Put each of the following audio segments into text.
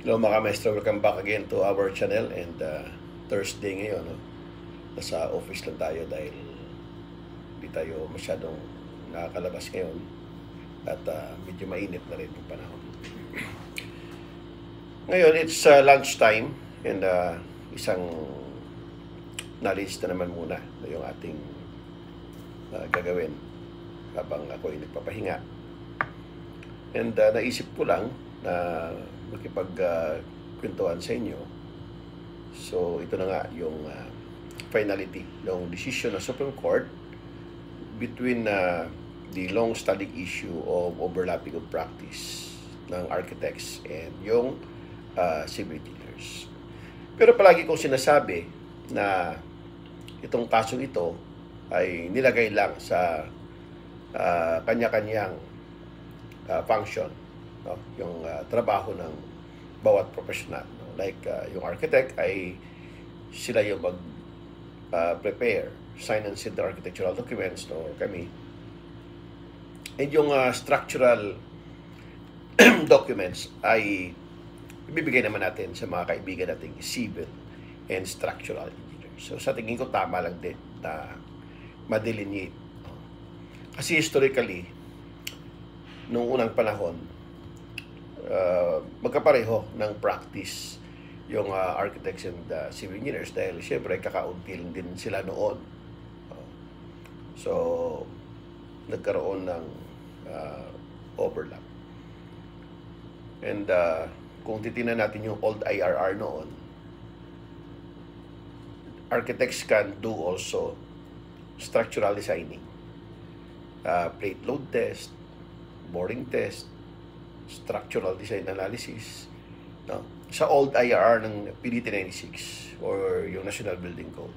Hello mga maestro, welcome back again to our channel. And Thursday ngayon, no? Nasa office lang tayo dahil hindi tayo masyadong nakakalabas ngayon. At medyo mainit na rin yung panahon. Ngayon, it's lunch time. And isang knowledge na naman muna na yung ating gagawin habang ako ay nagpapahinga. And naisip ko lang na makipagkwentuhan sa inyo. So, ito na nga yung finality, yung decision ng Supreme Court between the long-standing issue of overlapping of practice ng architects and yung civil engineers. Pero palagi kong sinasabi na itong kasong ito ay nilagay lang sa kanya-kanyang function, no? Yung trabaho ng bawat professional, no? Like yung architect ay sila yung mag-prepare, sign and seal the architectural documents, no? Kami. And yung structural documents ay ibibigay naman natin sa mga kaibigan nating civil and structural engineers. So sa tingin ko tama lang din na ma-delineate, no? Kasi historically, noong unang panahon, magkapareho ng practice yung architects and civil engineers dahil siyempre kakaunti lang din sila noon. So, nagkaroon ng overlap. And kung titingnan natin yung old IRR noon, architects can do also structural designing, plate load test, boring test, structural design analysis, no? Sa old IRR ng PDT 96 or yung National Building Code.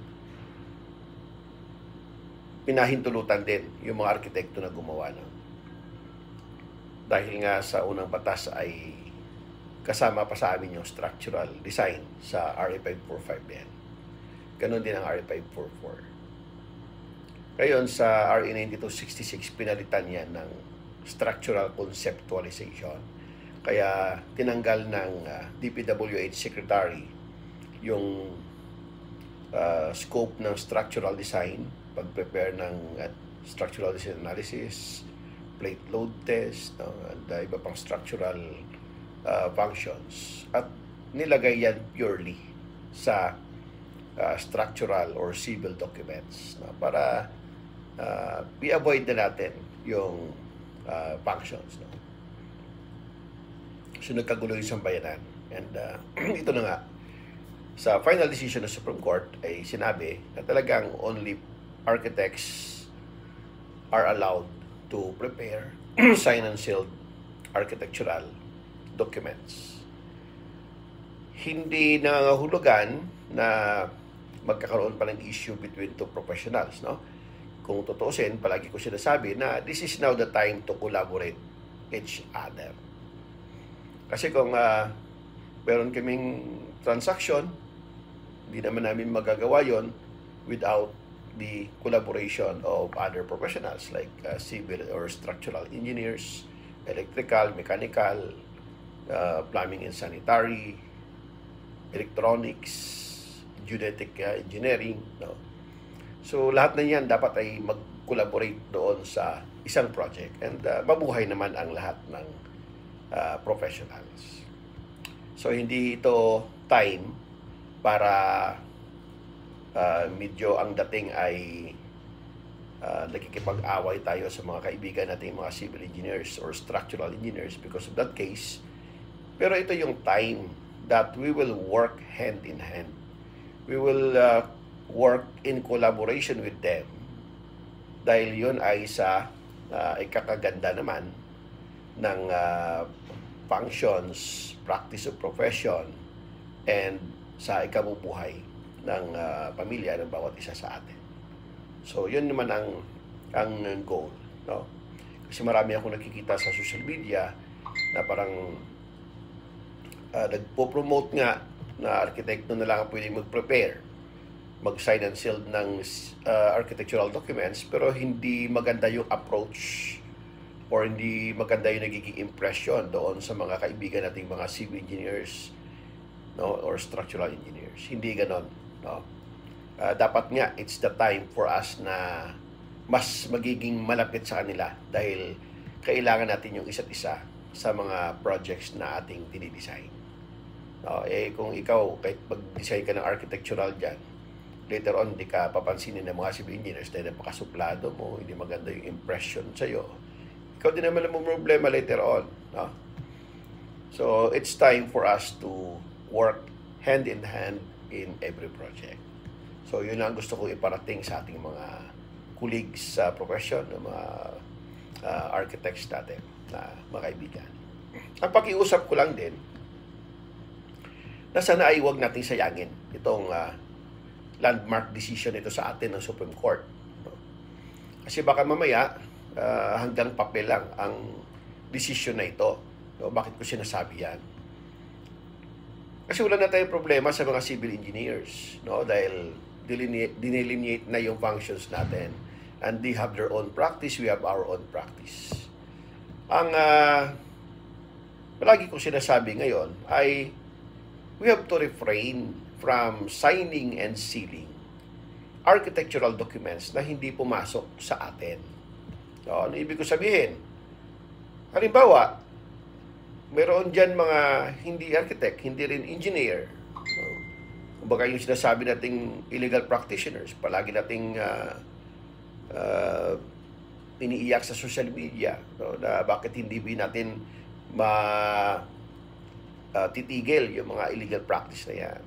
Pinahintulutan din yung mga arkitekto na gumawa ng. Dahil nga sa unang batas ay kasama pa sa amin yung structural design sa RA 545 yan. Ganon din ang RA 544. Ngayon sa RA 9266 pinalitan yan ng structural conceptualization. Kaya tinanggal ng DPWH Secretary yung scope ng structural design, pag-prepare ng structural design analysis, plate load test, no, and iba pang structural functions. At nilagay yan purely sa structural or civil documents, no, para i-avoid na natin yung functions, no? So nagkagulo yung sambayanan. And ito na nga, sa final decision ng Supreme Court ay sinabi na talagang only architects are allowed to prepare sign and sealed architectural documents. Hindi nangangahulugan na magkakaroon pa ng issue between two professionals, no? Kung tutuusin, palagi ko sinasabi na this is now the time to collaborate each other. Kasi kung meron kaming transaction, hindi naman namin magagawa yon without the collaboration of other professionals like civil or structural engineers, electrical, mechanical, plumbing and sanitary, electronics, geodetic engineering, no? So, lahat na yan dapat ay mag-collaborate doon sa isang project. And mabuhay naman ang lahat ng professionals. So, hindi ito time para medyo ang dating ay nakikipag-away tayo sa mga kaibigan natin, mga civil engineers or structural engineers because of that case. Pero ito yung time that we will work hand in hand. We will work in collaboration with them dahil yun ay sa ikakaganda naman ng functions, practice of profession, and sa ikabubuhay ng pamilya ng bawat isa sa atin. So yun naman ang goal, no? Kasi marami akong nakikita sa social media na parang nagpo-promote nga na arkitekto na lang ang pwedeng mag-prepare, mag-sign and seal ng architectural documents, pero hindi maganda yung approach or hindi maganda yung nagiging impression doon sa mga kaibigan nating mga civil engineers, no, or structural engineers. Hindi ganon, no. Dapat nga it's the time for us na mas magiging malapit sa kanila dahil kailangan natin yung isa't isa sa mga projects na ating dinidesign. No, kung ikaw kahit mag-design ka ng architectural dyan, later on di ka papansinin ng mga civil engineers dahil napakasuplado mo, hindi maganda yung impression sa'yo, ikaw din naman ang problema later on, no? So it's time for us to work hand in hand in every project. So yun lang gusto ko iparating sa ating mga colleagues sa profession, ng mga architects natin na mga kaibigan. Ang pakiusap ko lang din na sana ay huwag nating sayangin itong landmark decision ito sa atin ng Supreme Court, no? Kasi baka mamaya hanggang papel lang ang decision na ito, no? Bakit ko sinasabi yan? Kasi wala na tayong problema sa mga civil engineers, no? Dahil delineate na yung functions natin, and they have their own practice, we have our own practice. Ang palagi kong sinasabi ngayon ay we have to refrain from signing and sealing architectural documents na hindi pumasok sa atin. So, ano ibig ko sabihin? Halimbawa, meron dyan mga hindi architect, hindi rin engineer. Kumbaga yung sinasabi nating illegal practitioners, palagi nating iniiyak sa social media, no, na bakit hindi natin titigil yung mga illegal practice na yan.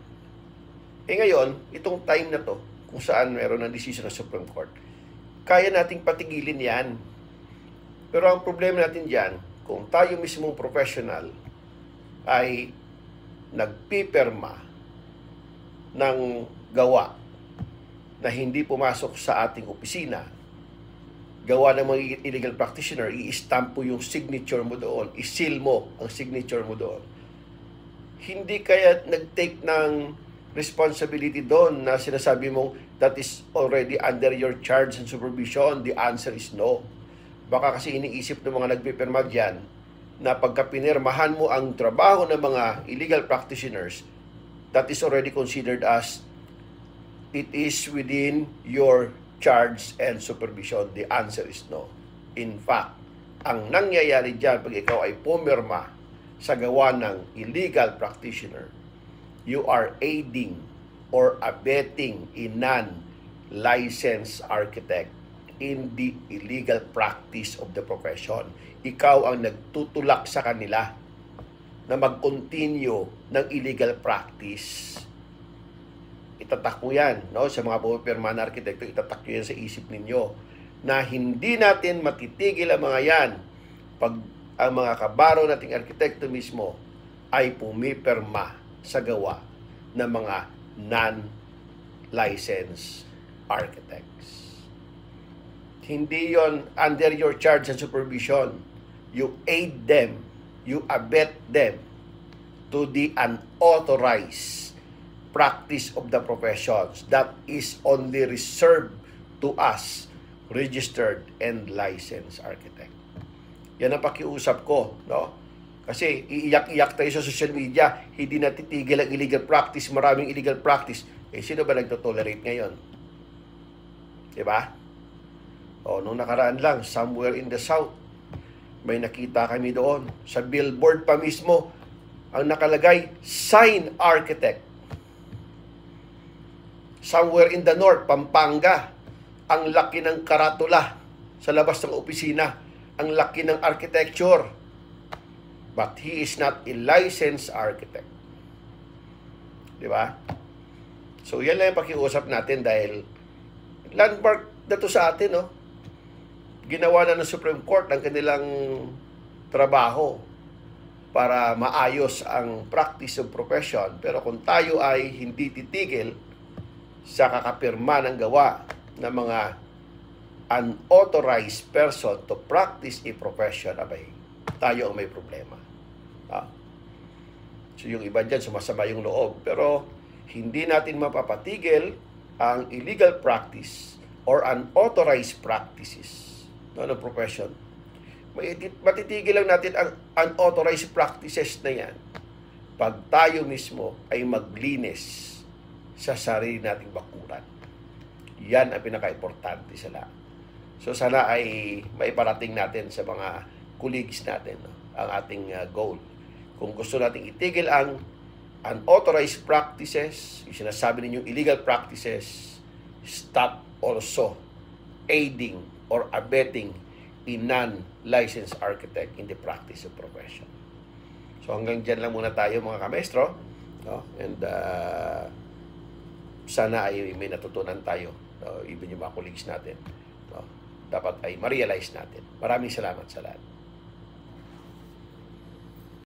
Ngayon, itong time na to, kung saan meron ng decision ng Supreme Court, kaya nating patigilin yan. Pero ang problema natin dyan, kung tayo mismong professional ay nagpipirma ng gawa na hindi pumasok sa ating opisina, gawa ng mga illegal practitioner, i-stamp po yung signature mo doon, i-seal mo ang signature mo doon. Hindi kaya nag-take ng responsibility doon na sinasabi mong that is already under your charge and supervision? The answer is no. Baka kasi iniisip ng mga nagpipirma dyan na pagka pinirmahan mo ang trabaho ng mga illegal practitioners, that is already considered as it is within your charge and supervision. The answer is no. In fact, ang nangyayari dyan pag ikaw ay pumirma sa gawa ng illegal practitioner, you are aiding or abetting a non-licensed architect in the illegal practice of the profession. Ikaw ang nagtutulak sa kanila na mag-continue ng illegal practice. Itatak mo yan, no? Sa mga pumipirma na arkitekto, itatak nyo yan sa isip ninyo na hindi natin matitigil ang mga yan pag ang mga kabaro nating arkitekto mismo ay pumipirma sa gawa ng mga non-licensed architects. Hindi yon under your charge and supervision. You aid them, you abet them to the unauthorized practice of the professions that is only reserved to us, registered and licensed architect. Yan ang pakiusap ko, no? Kasi iiyak-iyak tayo sa social media, hindi natitigil ang illegal practice, maraming illegal practice. Sino ba nagtotolerate ngayon? Diba? Nung nakaraan lang, somewhere in the south, may nakita kami doon. Sa billboard pa mismo, ang nakalagay, sign architect. Somewhere in the north, Pampanga, ang laki ng karatula sa labas ng opisina. Ang laki ng architecture. But he is not a licensed architect. Diba? So, yan lang yung pakiusap natin dahil landmark na to sa atin, no? Ginawa na ng Supreme Court ang kanilang trabaho para maayos ang practice of profession. Pero kung tayo ay hindi titigil sa kakapirma ng gawa ng mga unauthorized person to practice a profession, abay, tayo ang may problema. So yung iba dyan, sumasama yung loob. Pero hindi natin mapapatigil ang illegal practice or unauthorized practices ng profession. Matitigil lang natin ang unauthorized practices na yan pag tayo mismo ay maglinis sa sarili nating bakuran. Yan ang pinaka-importante sa lahat. So sana ay maiparating natin sa mga colleagues natin, no, ang ating goal. Kung gusto nating itigil ang unauthorized practices, yung sinasabi ninyong illegal practices, stop also aiding or abetting a non-licensed architect in the practice of profession. So hanggang dyan lang muna tayo mga kamestro, no? And sana ay may natutunan tayo, no? Even yung mga colleagues natin, no? Dapat ay ma-realize natin. Maraming salamat sa lahat.